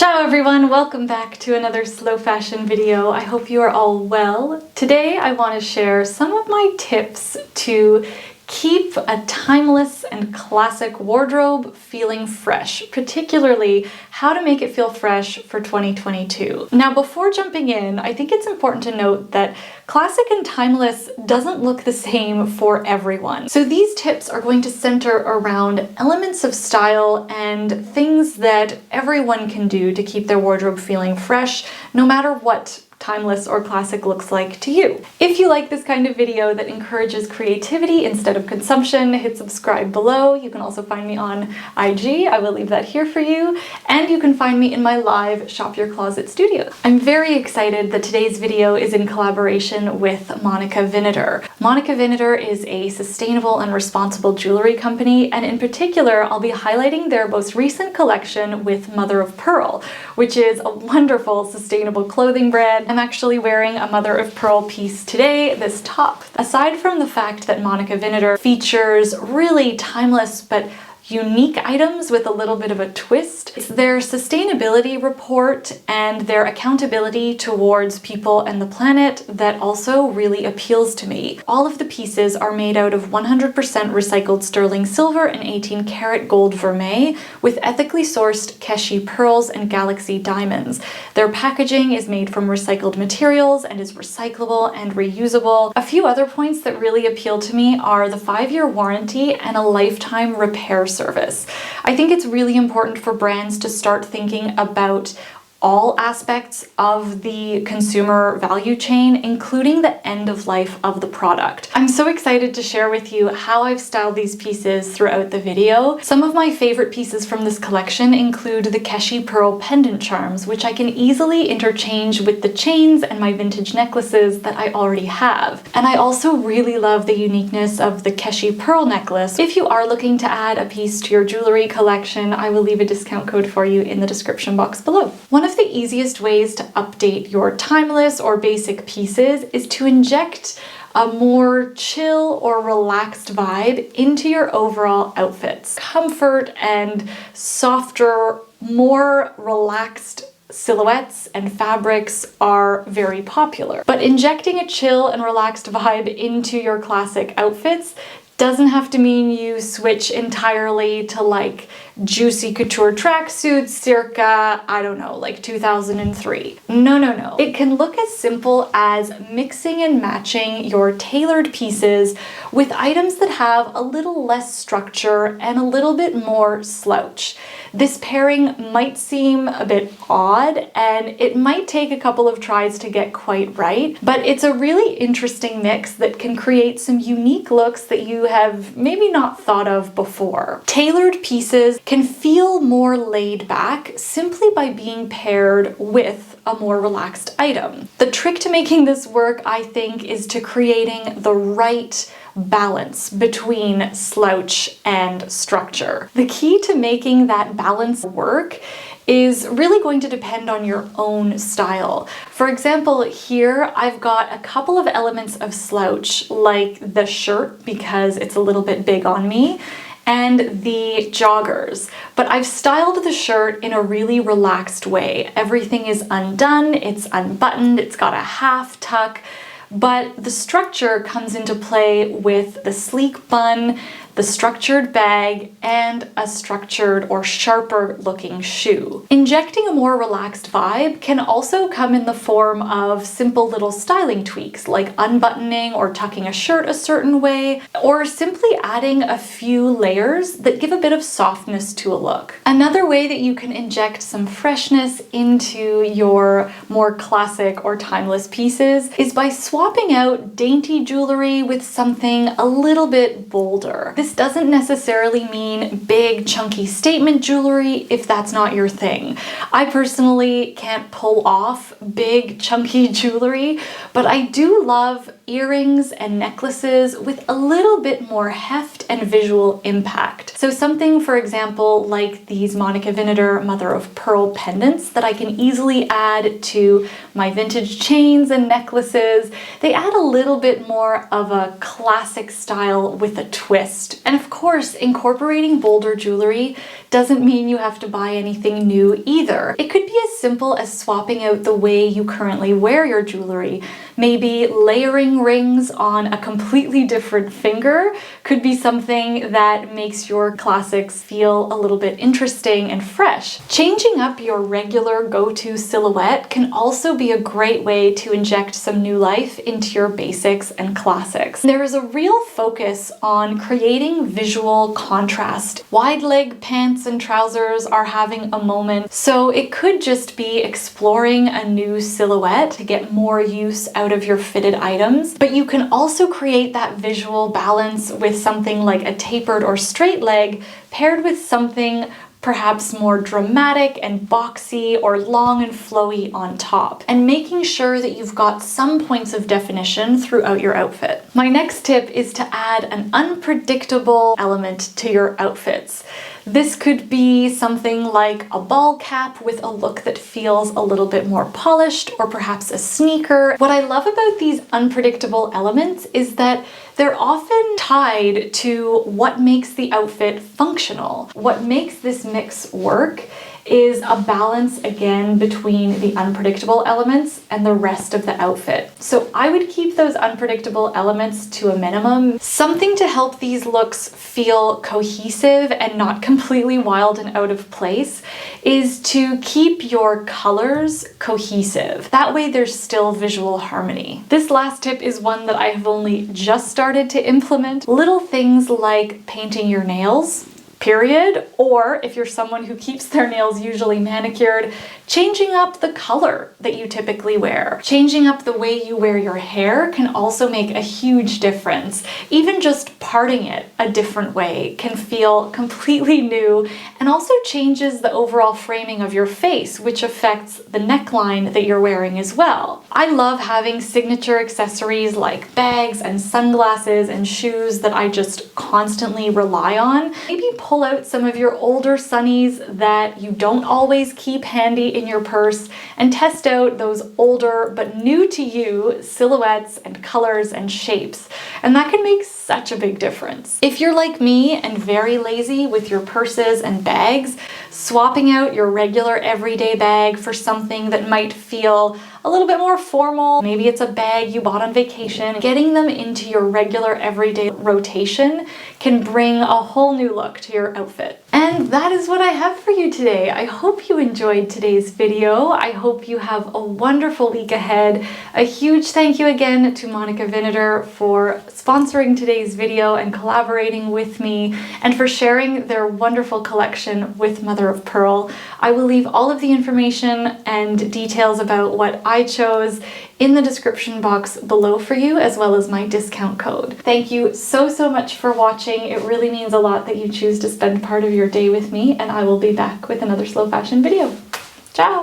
Ciao everyone, welcome back to another slow fashion video. I hope you are all well. Today I want to share some of my tips to keep a timeless and classic wardrobe feeling fresh, particularly how to make it feel fresh for 2022. Now, before jumping in, I think it's important to note that classic and timeless doesn't look the same for everyone. So these tips are going to center around elements of style and things that everyone can do to keep their wardrobe feeling fresh, no matter what timeless or classic looks like to you. If you like this kind of video that encourages creativity instead of consumption, hit subscribe below. You can also find me on IG. I will leave that here for you. And you can find me in my live Shop Your Closet studio. I'm very excited that today's video is in collaboration with VINADER. VINADER is a sustainable and responsible jewelry company, and in particular, I'll be highlighting their most recent collection with Mother of Pearl, which is a wonderful sustainable clothing brand. I'm actually wearing a Mother of Pearl piece today, this top. Aside from the fact that VINADER features really timeless but unique items with a little bit of a twist, it's their sustainability report and their accountability towards people and the planet that also really appeals to me. All of the pieces are made out of 100% recycled sterling silver and 18 karat gold vermeil with ethically sourced Keshi pearls and galaxy diamonds. Their packaging is made from recycled materials and is recyclable and reusable. A few other points that really appeal to me are the 5-year warranty and a lifetime repair service. I think it's really important for brands to start thinking about all aspects of the consumer value chain, including the end of life of the product. I'm so excited to share with you how I've styled these pieces throughout the video. Some of my favorite pieces from this collection include the Keshi pearl pendant charms, which I can easily interchange with the chains and my vintage necklaces that I already have. And I also really love the uniqueness of the Keshi pearl necklace. If you are looking to add a piece to your jewelry collection, I will leave a discount code for you in the description box below. One of the easiest ways to update your timeless or basic pieces is to inject a more chill or relaxed vibe into your overall outfits. Comfort and softer, more relaxed silhouettes and fabrics are very popular. But injecting a chill and relaxed vibe into your classic outfits doesn't have to mean you switch entirely to like juicy couture tracksuits circa, I don't know, like 2003. No. It can look as simple as mixing and matching your tailored pieces with items that have a little less structure and a little bit more slouch. This pairing might seem a bit odd and it might take a couple of tries to get quite right, but it's a really interesting mix that can create some unique looks that you have maybe not thought of before. Tailored pieces can feel more laid back simply by being paired with a more relaxed item. The trick to making this work, I think, is to creating the right balance between slouch and structure. The key to making that balance work is really going to depend on your own style. For example, here I've got a couple of elements of slouch, like the shirt because it's a little bit big on me, and the joggers. But I've styled the shirt in a really relaxed way. Everything is undone, it's unbuttoned, it's got a half tuck, but the structure comes into play with the sleek bun, the structured bag, and a structured or sharper looking shoe. Injecting a more relaxed vibe can also come in the form of simple little styling tweaks like unbuttoning or tucking a shirt a certain way, or simply adding a few layers that give a bit of softness to a look. Another way that you can inject some freshness into your more classic or timeless pieces is by swapping out dainty jewelry with something a little bit bolder. This doesn't necessarily mean big, chunky statement jewelry if that's not your thing. I personally can't pull off big, chunky jewelry, but I do love earrings and necklaces with a little bit more heft and visual impact. So something, for example, like these Monica Vinader mother of pearl pendants that I can easily add to my vintage chains and necklaces. They add a little bit more of a classic style with a twist. And of course, incorporating bolder jewelry doesn't mean you have to buy anything new either. It could be as simple as swapping out the way you currently wear your jewelry. Maybe layering rings on a completely different finger could be something that makes your classics feel a little bit interesting and fresh. Changing up your regular go-to silhouette can also be a great way to inject some new life into your basics and classics. There is a real focus on creating visual contrast. Wide leg pants and trousers are having a moment, so it could just be exploring a new silhouette to get more use out of your fitted items, but you can also create that visual balance with something like a tapered or straight leg paired with something perhaps more dramatic and boxy or long and flowy on top, and making sure that you've got some points of definition throughout your outfit. My next tip is to add an unpredictable element to your outfits. This could be something like a ball cap with a look that feels a little bit more polished, or perhaps a sneaker. What I love about these unpredictable elements is that they're often tied to what makes the outfit functional. What makes this mix work is a balance, again, between the unpredictable elements and the rest of the outfit. So I would keep those unpredictable elements to a minimum. Something to help these looks feel cohesive and not completely wild and out of place is to keep your colors cohesive. That way there's still visual harmony. This last tip is one that I have only just started to implement. Little things like painting your nails, period, or if you're someone who keeps their nails usually manicured, changing up the color that you typically wear. Changing up the way you wear your hair can also make a huge difference. Even just parting it a different way can feel completely new and also changes the overall framing of your face, which affects the neckline that you're wearing as well. I love having signature accessories like bags and sunglasses and shoes that I just constantly rely on. Maybe pull out some of your older sunnies that you don't always keep handy in your purse and test out those older but new to you silhouettes and colors and shapes. And that can make such a big difference. If you're like me and very lazy with your purses and bags, swapping out your regular everyday bag for something that might feel a little bit more formal, maybe it's a bag you bought on vacation, getting them into your regular everyday rotation can bring a whole new look to your outfit. And that is what I have for you today. I hope you enjoyed today's video. I hope you have a wonderful week ahead. A huge thank you again to Monica Vinader for sponsoring today's video and collaborating with me, and for sharing their wonderful collection with Mother of Pearl. I will leave all of the information and details about what I chose in the description box below for you, as well as my discount code. Thank you so much for watching. It really means a lot that you choose to spend part of your day with me, and I will be back with another slow fashion video. Ciao!